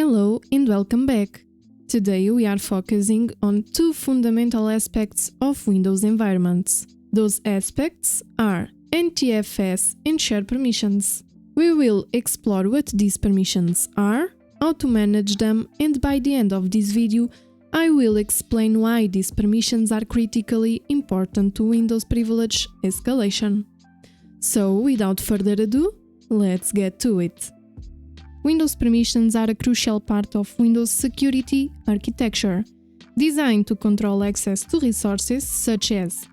Hello and welcome back. Today we are focusing on two fundamental aspects of Windows environments. Those aspects are NTFS and share permissions. We will explore what these permissions are, how to manage them, and by the end of this video I will explain why these permissions are critically important to Windows privilege escalation. So without further ado, let's get to it. Windows permissions are a crucial part of Windows security architecture, designed to control access to resources such as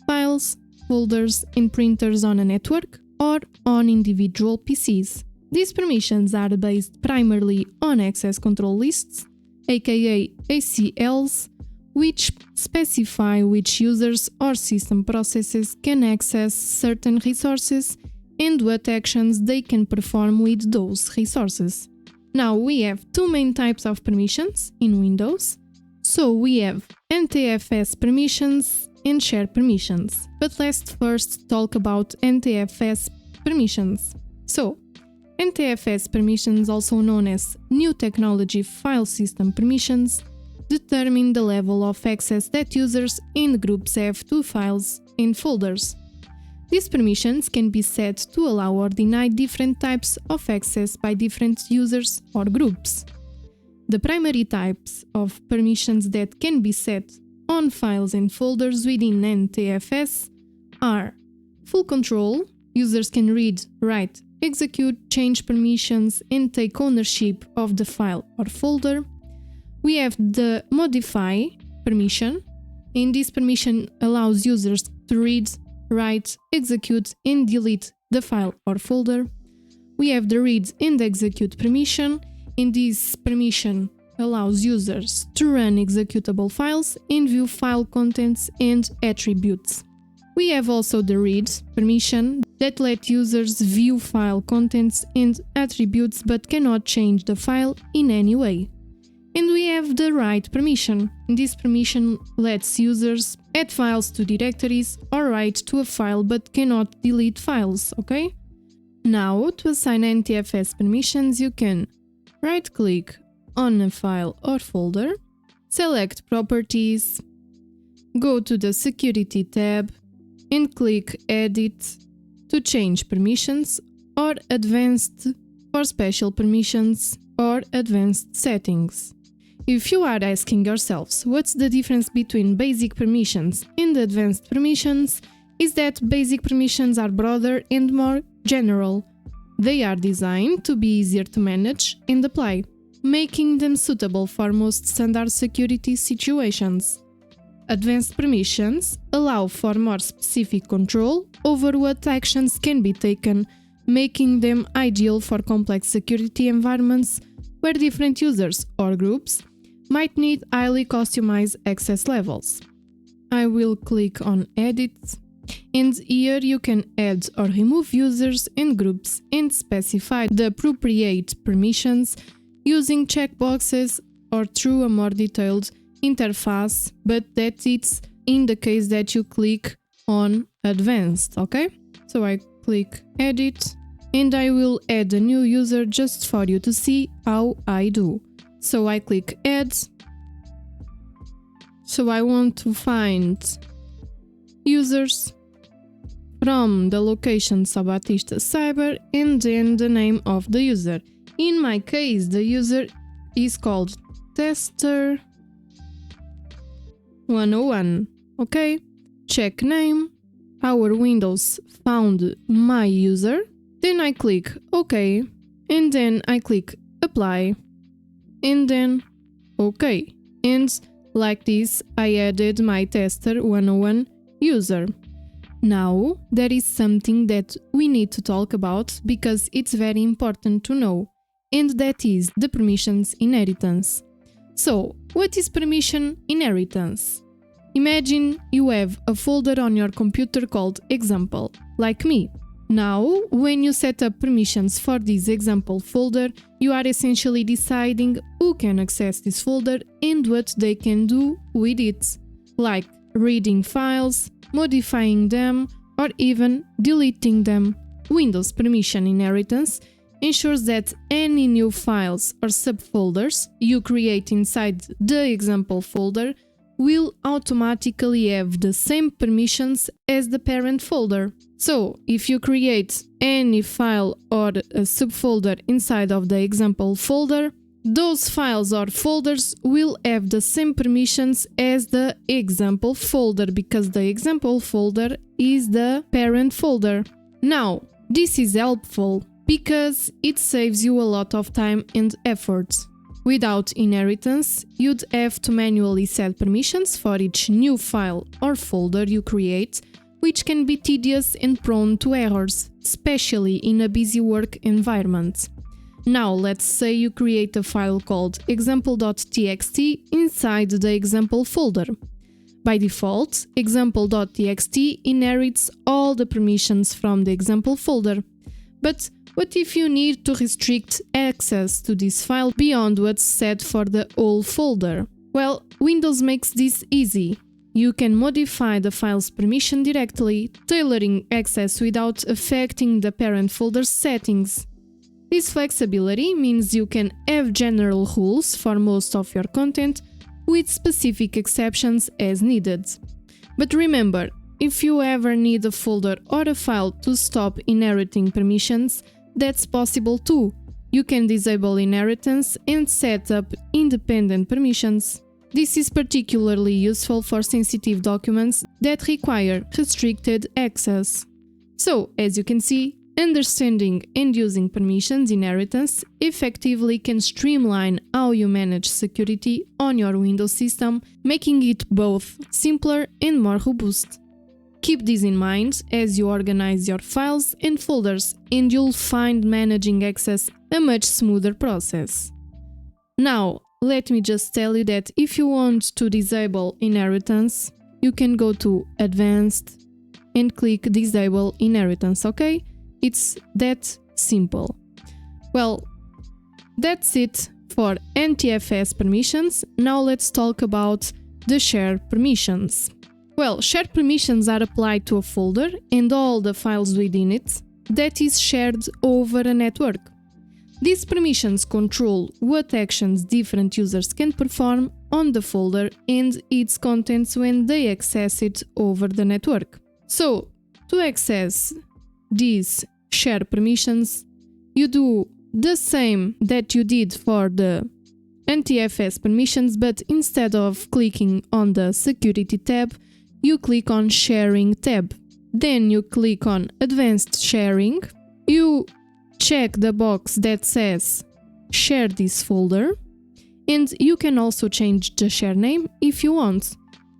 files, folders, and printers on a network or on individual PCs. These permissions are based primarily on access control lists, aka ACLs, which specify which users or system processes can access certain resources and what actions they can perform with those resources. Now we have two main types of permissions in Windows. So we have NTFS permissions and share permissions. But let's first talk about NTFS permissions. So, NTFS permissions, also known as New Technology File System permissions, determine the level of access that users and groups have to files and folders. These permissions can be set to allow or deny different types of access by different users or groups. The primary types of permissions that can be set on files and folders within NTFS are full control. Users can read, write, execute, change permissions, and take ownership of the file or folder. We have the modify permission, and this permission allows users to read, write, execute, and delete the file or folder. We have the read and execute permission, and this permission allows users to run executable files and view file contents and attributes. We have also the read permission that lets users view file contents and attributes but cannot change the file in any way. And we have the write permission. This permission lets users add files to directories or write to a file but cannot delete files, okay? Now, to assign NTFS permissions, you can right-click on a file or folder, select Properties, go to the Security tab, and click Edit to change permissions, or Advanced for special permissions, or Advanced settings. If you are asking yourselves what's the difference between basic permissions and advanced permissions, is that basic permissions are broader and more general. They are designed to be easier to manage and apply, making them suitable for most standard security situations. Advanced permissions allow for more specific control over what actions can be taken, making them ideal for complex security environments where different users or groups might need highly customized access levels. I will click on Edit, and here you can add or remove users and groups and specify the appropriate permissions using checkboxes or through a more detailed interface, but that it's in the case that you click on Advanced, okay? So I click Edit, and I will add a new user just for you to see how I do. So I click Add. So I want to find users from the location 𝑭𝒐𝒏𝒈 and then the name of the user. In my case, the user is called Tester 101. Okay, check name. Our Windows found my user. Then I click OK, and then I click Apply, and then OK. And like this, I added my Tester 101 user. Now, there is something that we need to talk about because it's very important to know, and that is the permissions inheritance. So, what is permission inheritance? Imagine you have a folder on your computer called example, like me. Now, when you set up permissions for this example folder, you are essentially deciding who can access this folder and what they can do with it, like reading files, modifying them, or even deleting them. Windows permission inheritance ensures that any new files or subfolders you create inside the example folder will automatically have the same permissions as the parent folder. So, if you create any file or a subfolder inside of the example folder, those files or folders will have the same permissions as the example folder, because the example folder is the parent folder. Now, this is helpful because it saves you a lot of time and effort. Without inheritance, you'd have to manually set permissions for each new file or folder you create, which can be tedious and prone to errors, especially in a busy work environment. Now, let's say you create a file called example.txt inside the example folder. By default, example.txt inherits all the permissions from the example folder. But what if you need to restrict access to this file beyond what's set for the whole folder? Well, Windows makes this easy. You can modify the file's permission directly, tailoring access without affecting the parent folder's settings. This flexibility means you can have general rules for most of your content, with specific exceptions as needed. But remember, if you ever need a folder or a file to stop inheriting permissions, that's possible too. You can disable inheritance and set up independent permissions. This is particularly useful for sensitive documents that require restricted access. So, as you can see, understanding and using permissions inheritance effectively can streamline how you manage security on your Windows system, making it both simpler and more robust. Keep this in mind as you organize your files and folders, and you'll find managing access a much smoother process. Now, let me just tell you that if you want to disable inheritance, you can go to Advanced and click Disable Inheritance, okay? It's that simple. Well, that's it for NTFS permissions. Now let's talk about the share permissions. Well, shared permissions are applied to a folder and all the files within it that is shared over a network. These permissions control what actions different users can perform on the folder and its contents when they access it over the network. So, to access these share permissions, you do the same that you did for the NTFS permissions, but instead of clicking on the Security tab, you click on Sharing tab. Then you click on Advanced Sharing. You check the box that says Share this folder, and you can also change the share name if you want.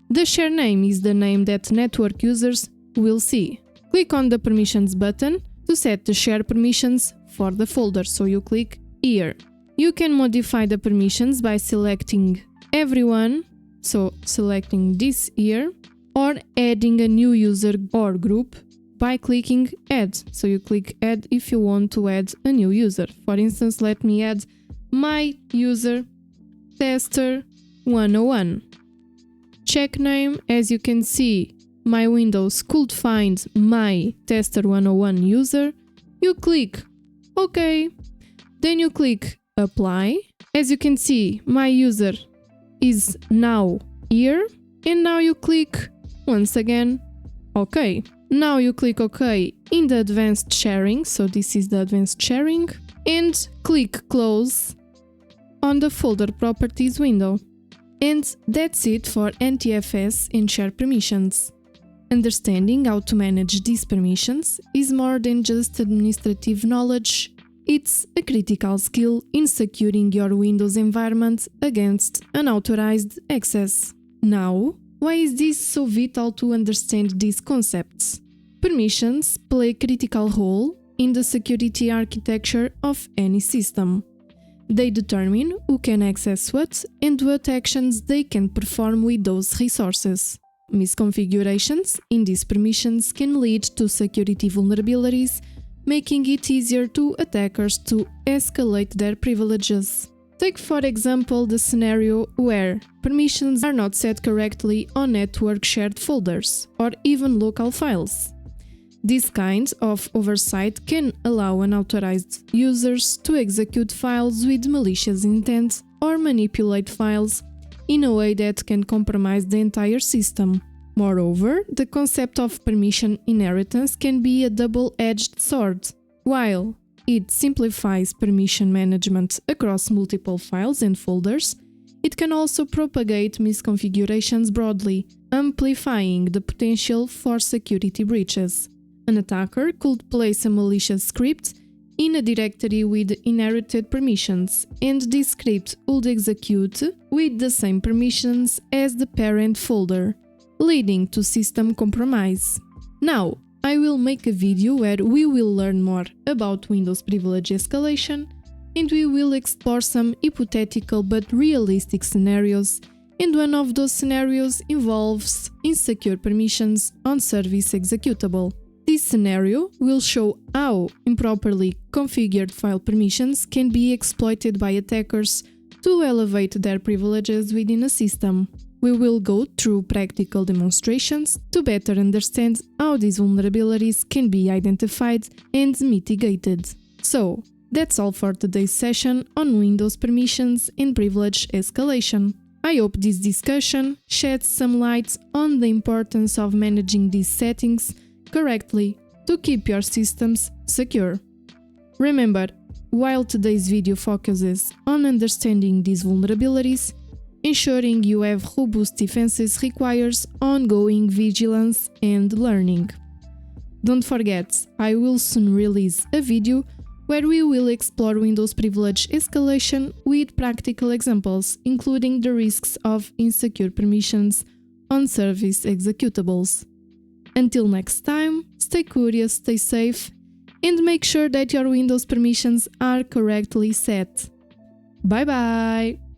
The share name is the name that network users will see. Click on the Permissions button to set the share permissions for the folder, so you click here. You can modify the permissions by selecting Everyone, so selecting this here, or adding a new user or group by clicking Add. So you click Add if you want to add a new user. For instance, let me add my user tester101. Check name, as you can see, my Windows could find my tester101 user. You click OK. Then you click Apply. As you can see, my user is now here. And now you click once again OK. Now you click OK in the Advanced Sharing, so this is the Advanced Sharing, and click Close on the Folder Properties window. And that's it for NTFS and share permissions. Understanding how to manage these permissions is more than just administrative knowledge, it's a critical skill in securing your Windows environment against unauthorized access. Now, why is this so vital to understand these concepts? Permissions play a critical role in the security architecture of any system. They determine who can access what and what actions they can perform with those resources. Misconfigurations in these permissions can lead to security vulnerabilities, making it easier to attackers to escalate their privileges. Take for example the scenario where permissions are not set correctly on network shared folders or even local files. This kind of oversight can allow unauthorized users to execute files with malicious intent or manipulate files in a way that can compromise the entire system. Moreover, the concept of permission inheritance can be a double-edged sword. While it simplifies permission management across multiple files and folders, it can also propagate misconfigurations broadly, amplifying the potential for security breaches. An attacker could place a malicious script in a directory with inherited permissions, and this script would execute with the same permissions as the parent folder, leading to system compromise. Now, I will make a video where we will learn more about Windows privilege escalation, and we will explore some hypothetical but realistic scenarios, and one of those scenarios involves insecure permissions on service executable. This scenario will show how improperly configured file permissions can be exploited by attackers to elevate their privileges within a system. We will go through practical demonstrations to better understand how these vulnerabilities can be identified and mitigated. So, that's all for today's session on Windows permissions and privilege escalation. I hope this discussion sheds some light on the importance of managing these settings correctly to keep your systems secure. Remember, while today's video focuses on understanding these vulnerabilities, ensuring you have robust defenses requires ongoing vigilance and learning. Don't forget, I will soon release a video where we will explore Windows privilege escalation with practical examples, including the risks of insecure permissions on service executables. Until next time, stay curious, stay safe, and make sure that your Windows permissions are correctly set. Bye bye!